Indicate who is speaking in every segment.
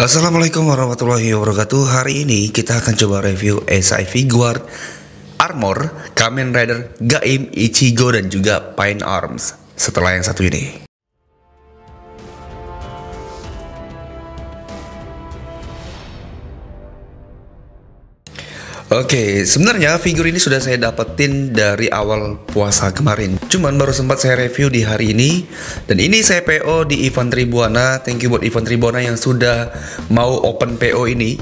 Speaker 1: Assalamualaikum warahmatullahi wabarakatuh. Hari ini kita akan coba review SIV Guard Armor Kamen Rider Gaim Ichigo dan juga Pine Arms setelah yang satu ini. Oke, sebenarnya figur ini sudah saya dapetin dari awal puasa kemarin. Cuman baru sempat saya review di hari ini. Dan ini saya PO di Ivan Tribuana. Thank you buat Ivan Tribuana yang sudah mau open PO ini.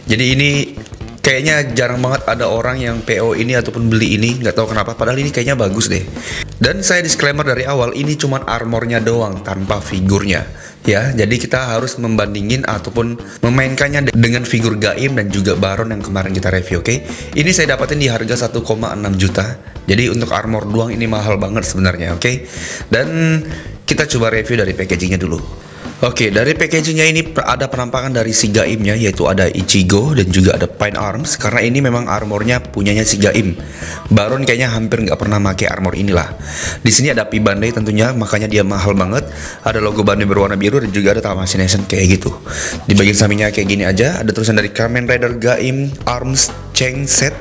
Speaker 1: Jadi ini kayaknya jarang banget ada orang yang PO ini ataupun beli ini. Nggak tahu kenapa, padahal ini kayaknya bagus deh. Dan saya disclaimer dari awal, ini cuman armornya doang tanpa figurnya. Ya, jadi kita harus membandingin ataupun memainkannya dengan figur Gaim dan juga Baron yang kemarin kita review, oke? Ini saya dapatin di harga 1,6 juta. Jadi untuk armor doang ini mahal banget sebenarnya, oke? Dan kita coba review dari packagingnya dulu. Oke, dari packagingnya ini ada penampakan dari si Gaimnya, yaitu ada Ichigo dan juga ada Pine Arms. Karena ini memang armornya punyanya si Gaim. Baron kayaknya hampir nggak pernah pakai armor inilah. Di sini ada P Bandai tentunya, makanya dia mahal banget. Ada logo Bandai berwarna biru dan juga ada Tamashii Nation kayak gitu. Di bagian sampingnya kayak gini aja, ada tulisan dari Kamen Rider Gaim Arms Chain Set.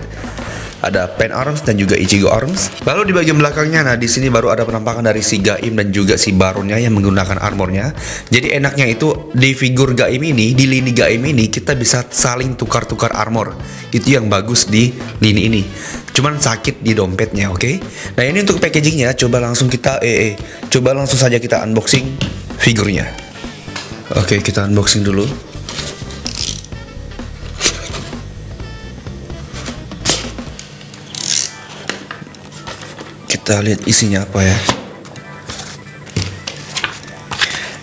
Speaker 1: Ada Pine Arms dan juga Ichigo Arms. Lalu di bagian belakangnya, nah di sini baru ada penampakan dari si Gaim dan juga si Baronnya yang menggunakan armornya. Jadi enaknya itu di figur Gaim ini, di lini Gaim ini kita bisa saling tukar-tukar armor. Itu yang bagus di lini ini. Cuman sakit di dompetnya, oke? Nah ini untuk packagingnya, coba langsung kita coba langsung saja kita unboxing figurnya. Oke, kita unboxing dulu. Kita lihat isinya apa ya.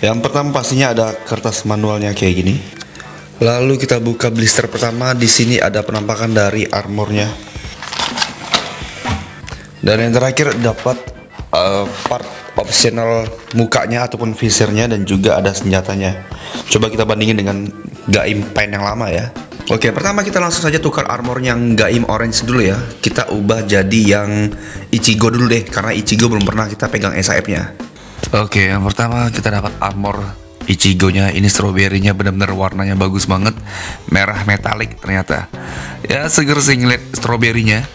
Speaker 1: Yang pertama pastinya ada kertas manualnya kayak gini. Lalu kita buka blister pertama. Di sini ada penampakan dari armornya. Dan yang terakhir dapat part optional mukanya ataupun visornya dan juga ada senjatanya. Coba kita bandingin dengan Gaim Pine yang lama ya. Oke, pertama kita langsung saja tukar armor yang Gaim Orange dulu ya. Kita ubah jadi yang Ichigo dulu deh, karena Ichigo belum pernah kita pegang SAF-nya. Oke, yang pertama kita dapat armor Ichigo-nya. Ini strawberry-nya benar-benar warnanya bagus banget. Merah metalik ternyata. Ya, seger sih ngeliat strawberry-nya.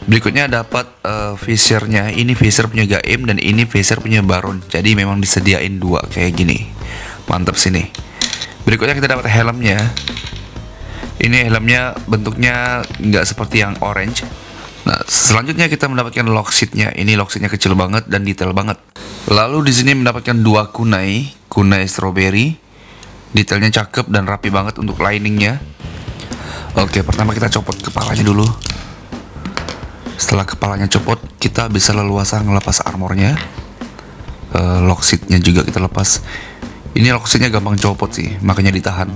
Speaker 1: Berikutnya dapat visor-nya. Ini visor punya Gaim dan ini visor punya Baron. Jadi memang disediain dua kayak gini. Mantap sini. Berikutnya kita dapat helmnya. Ini helmnya bentuknya nggak seperti yang orange. Nah, selanjutnya kita mendapatkan lock seatnya. Ini lock seatnya kecil banget dan detail banget. Lalu di sini mendapatkan dua kunai strawberry. Detailnya cakep dan rapi banget untuk liningnya. Oke, pertama kita copot kepalanya dulu. Setelah kepalanya copot, kita bisa leluasa ngelepas armornya. Lock seatnya juga kita lepas. Ini lock seatnya gampang copot sih, makanya ditahan.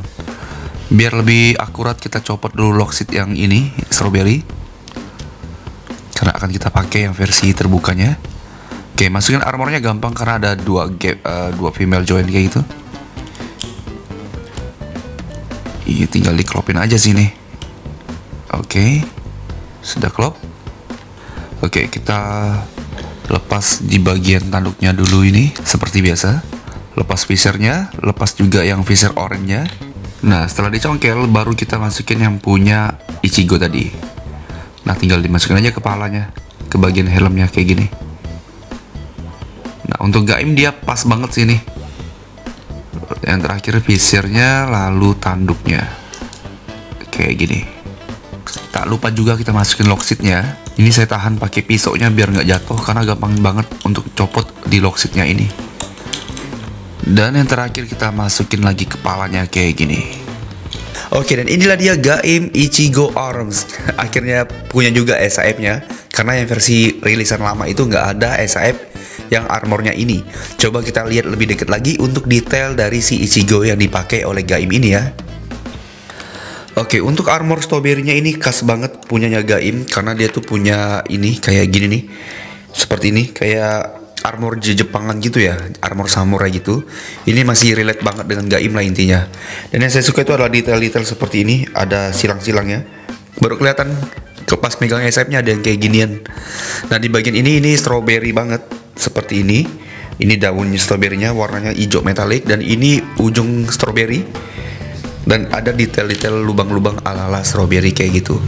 Speaker 1: Biar lebih akurat kita copot dulu lock seat yang ini strawberry, karena akan kita pakai yang versi terbukanya. Oke, masukin armornya gampang karena ada dua female joint kayak gitu. Ini tinggal diklopin aja sini. Oke, sudah klop. Oke, kita lepas di bagian tanduknya dulu ini seperti biasa. Lepas visornya, lepas juga yang visor oranye-nya. Nah, setelah dicongkel, baru kita masukin yang punya Ichigo tadi. Nah, tinggal dimasukin aja kepalanya ke bagian helmnya kayak gini. Nah, untuk Gaim dia pas banget sini. Yang terakhir visornya, lalu tanduknya kayak gini. Tak lupa juga kita masukin lock seatnya. Ini saya tahan pakai pisaunya biar nggak jatuh karena gampang banget untuk copot di lock seatnya ini. Dan yang terakhir kita masukin lagi kepalanya kayak gini. Oke, dan inilah dia Gaim Ichigo Arms. Akhirnya punya juga SAF-nya. Karena yang versi rilisan lama itu nggak ada SAF yang armornya ini. Coba kita lihat lebih dekat lagi untuk detail dari si Ichigo yang dipakai oleh Gaim ini ya. Oke, untuk armor strawberry-nya ini khas banget punyanya Gaim. Karena dia tuh punya ini kayak gini nih. Seperti ini, kayak armor Jepangan gitu ya, armor samurai gitu. Ini masih relate banget dengan Gaim lah intinya. Dan yang saya suka itu adalah detail-detail seperti ini. Ada silang-silangnya, baru kelihatan pas megang SAF-nya ada yang kayak ginian. Nah, di bagian ini strawberry banget seperti ini. Ini daunnya stroberinya warnanya hijau metalik dan ini ujung stroberi. dan ada detail-detail lubang-lubang ala-ala strawberry kayak gitu.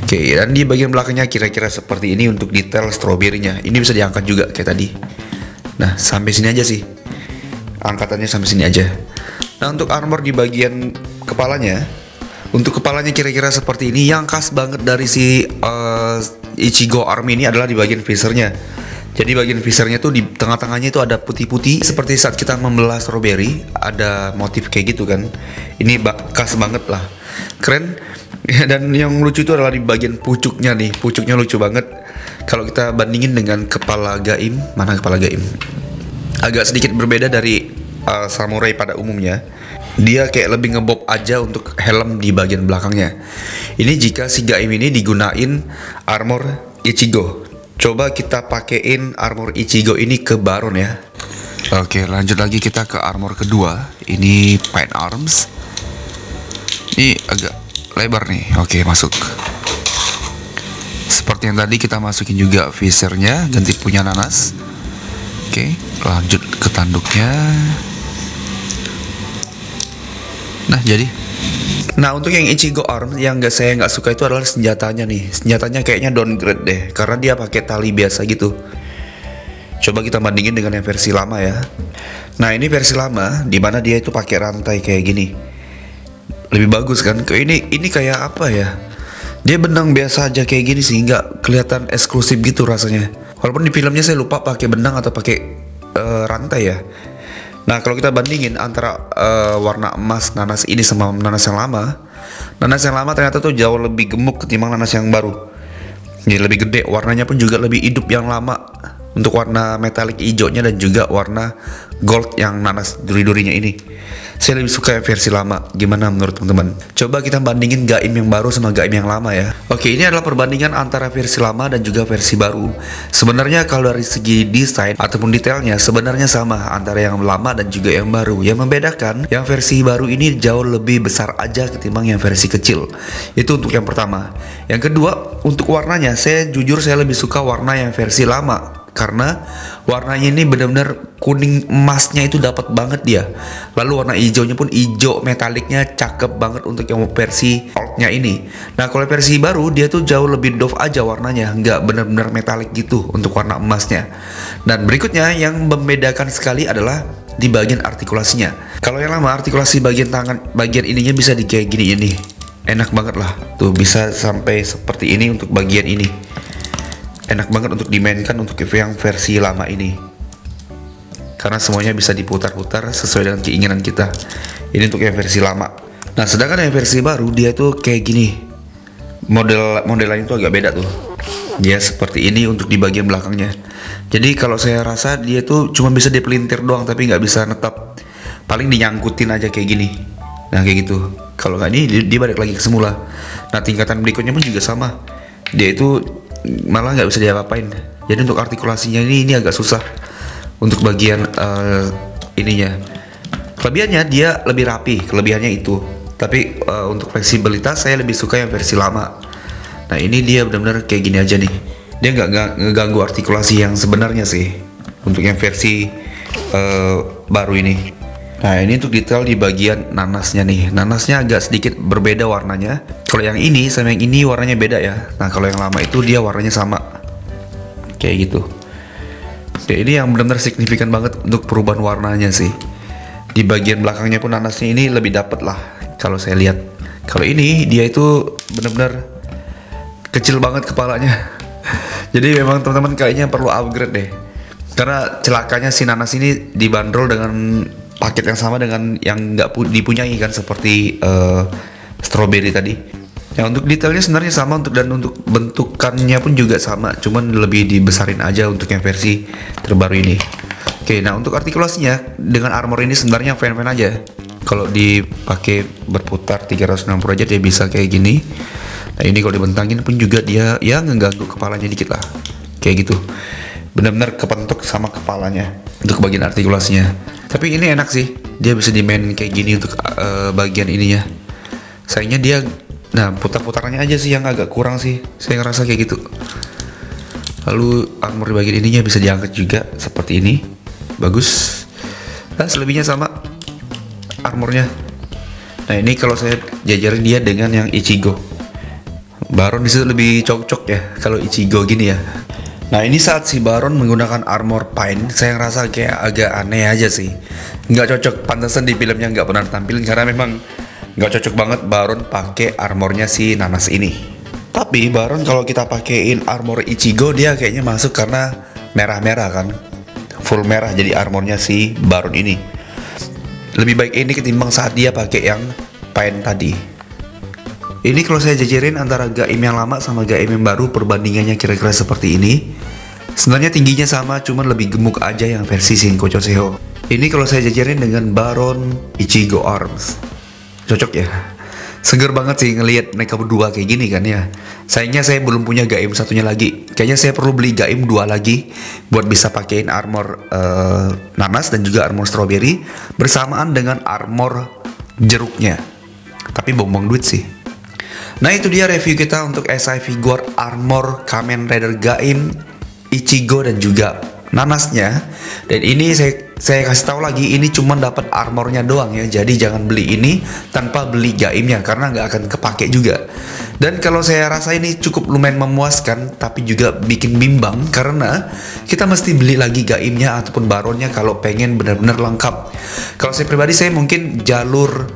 Speaker 1: Oke, dan di bagian belakangnya kira-kira seperti ini untuk detail stroberinya. Ini bisa diangkat juga kayak tadi. Nah, sampai sini aja sih. Angkatannya sampai sini aja. Nah, untuk armor di bagian kepalanya, untuk kepalanya kira-kira seperti ini. Yang khas banget dari si Ichigo Arm ini adalah di bagian visornya. Jadi bagian visornya tuh di tengah-tengahnya itu ada putih-putih seperti saat kita membelah strawberry, ada motif kayak gitu kan. Ini khas banget lah, keren. Dan yang lucu itu adalah di bagian pucuknya nih, pucuknya lucu banget. Kalau kita bandingin dengan kepala Gaim, mana kepala Gaim? Agak sedikit berbeda dari samurai pada umumnya. Dia kayak lebih ngebob aja untuk helm di bagian belakangnya. Ini jika si Gaim ini digunain armor Ichigo. Coba kita pakein armor Ichigo ini ke Baron ya. Oke, lanjut lagi kita ke armor kedua. Ini Pain Arms. Ini agak lebar nih. Oke, masuk. Seperti yang tadi kita masukin juga visornya, ganti punya nanas. Oke, lanjut ke tanduknya. Nah, jadi. Nah, untuk yang Ichigo Arm yang saya nggak suka itu adalah senjatanya nih. Senjatanya kayaknya downgrade deh, karena dia pakai tali biasa gitu. Coba kita bandingin dengan yang versi lama ya. Nah, ini versi lama, dimana dia itu pakai rantai kayak gini. Lebih bagus kan? Ini kayak apa ya? Dia benang biasa aja kayak gini sih, nggak kelihatan eksklusif gitu rasanya. Walaupun di filmnya saya lupa pakai benang atau pakai rantai ya. Nah, kalau kita bandingin antara warna emas nanas ini sama nanas yang lama, nanas yang lama ternyata tuh jauh lebih gemuk ketimbang nanas yang baru. Jadi lebih gede, warnanya pun juga lebih hidup yang lama. Untuk warna metalik hijaunya dan juga warna gold yang nanas duri-durinya ini. Saya lebih suka yang versi lama. Gimana menurut teman-teman? Coba kita bandingin Gaim yang baru sama Gaim yang lama ya. Oke, ini adalah perbandingan antara versi lama dan juga versi baru. Sebenarnya kalau dari segi desain ataupun detailnya sebenarnya sama antara yang lama dan juga yang baru. Yang membedakan yang versi baru ini jauh lebih besar aja ketimbang yang versi kecil. Itu untuk yang pertama. Yang kedua, untuk warnanya saya lebih suka warna yang versi lama. Karena warnanya ini benar-benar kuning emasnya itu dapat banget dia. Lalu warna hijaunya pun hijau metaliknya cakep banget untuk yang versi oldnya ini. Nah, kalau versi baru dia tuh jauh lebih doff aja warnanya, nggak benar-benar metalik gitu untuk warna emasnya. Dan berikutnya yang membedakan sekali adalah di bagian artikulasinya. Kalau yang lama artikulasi bagian tangan, bagian ininya bisa di kayak gini ini. Enak banget lah. Tuh bisa sampai seperti ini untuk bagian ini. Enak banget untuk dimainkan untuk yang versi lama ini, karena semuanya bisa diputar-putar sesuai dengan keinginan kita. Ini untuk yang versi lama. Nah, sedangkan yang versi baru dia tuh kayak gini. Modelannya tuh agak beda tuh. Dia seperti ini untuk di bagian belakangnya. Jadi kalau saya rasa dia tuh cuma bisa dipelintir doang, tapi nggak bisa netap. Paling dinyangkutin aja kayak gini. Nah, kayak gitu. Kalau nggak ini dia balik lagi ke semula. Nah, tingkatan berikutnya pun juga sama. Dia itu malah nggak bisa diapa-apain. Jadi untuk artikulasinya ini agak susah untuk bagian ininya. Kelebihannya dia lebih rapi, kelebihannya itu. Tapi untuk fleksibilitas saya lebih suka yang versi lama. Nah, ini dia benar-benar kayak gini aja nih. Dia nggak ngeganggu artikulasi yang sebenarnya sih untuk yang versi baru ini. Nah, ini untuk detail di bagian nanasnya nih. Nanasnya agak sedikit berbeda warnanya. Kalau yang ini sama yang ini warnanya beda ya. Nah, kalau yang lama itu dia warnanya sama. Kayak gitu. Oke, ini yang benar-benar signifikan banget untuk perubahan warnanya sih. Di bagian belakangnya pun nanasnya ini lebih dapet lah kalau saya lihat. Kalau ini dia itu benar-benar kecil banget kepalanya. Jadi memang teman-teman kayaknya perlu upgrade deh. Karena celakanya si nanas ini dibanderol dengan paket yang sama dengan yang nggak dipunyai kan, seperti strawberry tadi. Ya, untuk detailnya sebenarnya sama dan untuk bentukannya pun juga sama, cuman lebih dibesarin aja untuk yang versi terbaru ini. Oke, nah untuk artikulasinya dengan armor ini sebenarnya fan-fan aja. Kalau dipakai berputar 360 aja dia bisa kayak gini. Nah, ini kalau dibentangin pun juga dia ya ngeganggu kepalanya dikit lah. Kayak gitu. Benar-benar kepentok sama kepalanya untuk bagian artikulasinya. Tapi ini enak sih, dia bisa dimain kayak gini untuk bagian ininya. Sayangnya dia, nah putar-putarannya aja sih yang agak kurang sih, saya ngerasa kayak gitu. Lalu armor di bagian ininya bisa diangkat juga seperti ini, bagus. Nah, selebihnya sama armornya. Nah, Nah ini kalau saya jajarin dia dengan yang Ichigo. Baron disitu lebih cocok ya kalau Ichigo gini ya. Nah ini saat si Baron menggunakan armor Pine, saya ngerasa kayak agak aneh aja sih. Nggak cocok, pantesan di filmnya nggak pernah tampilin karena memang nggak cocok banget Baron pakai armornya si Nanas ini. Tapi Baron kalau kita pakein armor Ichigo dia kayaknya masuk karena merah-merah kan, full merah jadi armornya si Baron ini. Lebih baik ini ketimbang saat dia pakai yang Pine tadi. Ini kalau saya jajarin antara Gaim yang lama sama Gaim yang baru, perbandingannya kira-kira seperti ini. Sebenarnya tingginya sama, cuman lebih gemuk aja yang versi Shinko Choseho. Ini kalau saya jajarin dengan Baron Ichigo Arms. Cocok ya? Seger banget sih ngelihat mereka berdua kayak gini kan ya. Sayangnya saya belum punya Gaim satunya lagi. Kayaknya saya perlu beli Gaim 2 lagi buat bisa pakein armor Nanas dan juga armor Strawberry bersamaan dengan armor jeruknya. Tapi buang-buang duit sih. Nah itu dia review kita untuk SI figure armor Kamen Rider Gaim, Ichigo dan juga Nanasnya. Dan ini saya kasih tahu lagi, ini cuma dapat armornya doang ya. Jadi jangan beli ini tanpa beli Gaimnya karena nggak akan kepake juga. Dan kalau saya rasa ini cukup lumayan memuaskan, tapi juga bikin bimbang karena kita mesti beli lagi Gaimnya ataupun Baronnya kalau pengen benar-benar lengkap. Kalau saya pribadi saya mungkin jalur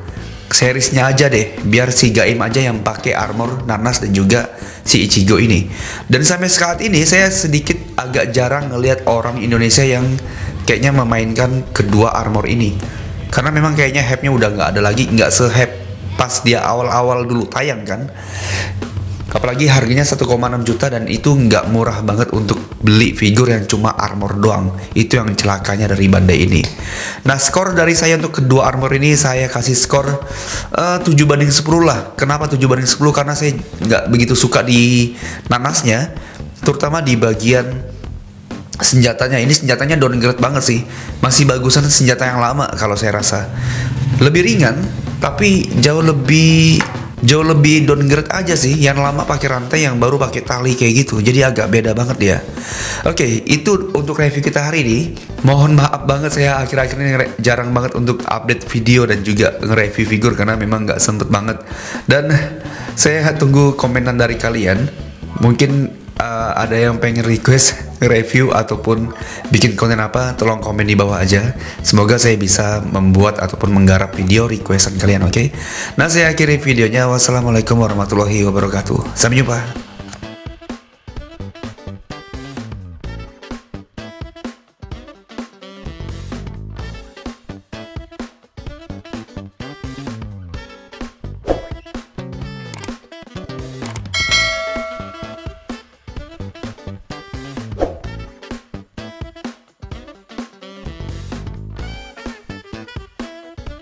Speaker 1: seriesnya aja deh, biar si Gaim aja yang pakai armor Nanas dan juga si Ichigo ini. Dan sampai saat ini saya sedikit agak jarang ngelihat orang Indonesia yang kayaknya memainkan kedua armor ini, karena memang kayaknya hype-nya udah nggak ada lagi, nggak se-hype pas dia awal-awal dulu tayang kan. Apalagi harganya 1,6 juta dan itu nggak murah banget untuk beli figur yang cuma armor doang. Itu yang celakanya dari Bandai ini. Nah skor dari saya untuk kedua armor ini saya kasih skor 7/10 lah. Kenapa 7/10? Karena saya nggak begitu suka di Nanasnya, terutama di bagian senjatanya. Ini senjatanya downgrade banget sih. Masih bagusan senjata yang lama kalau saya rasa. Lebih ringan tapi jauh lebih downgrade aja sih. Yang lama pakai rantai, yang baru pakai tali kayak gitu. Jadi agak beda banget dia. Oke, itu untuk review kita hari ini. Mohon maaf banget saya akhir-akhir ini jarang banget untuk update video dan juga nge-review figur karena memang nggak sempet banget. Dan saya tunggu komenan dari kalian. Mungkin ada yang pengen request review ataupun bikin konten apa, tolong komen di bawah aja. Semoga saya bisa membuat ataupun menggarap video requestan kalian, oke? Nah saya akhiri videonya. Wassalamualaikum warahmatullahi wabarakatuh. Sampai jumpa.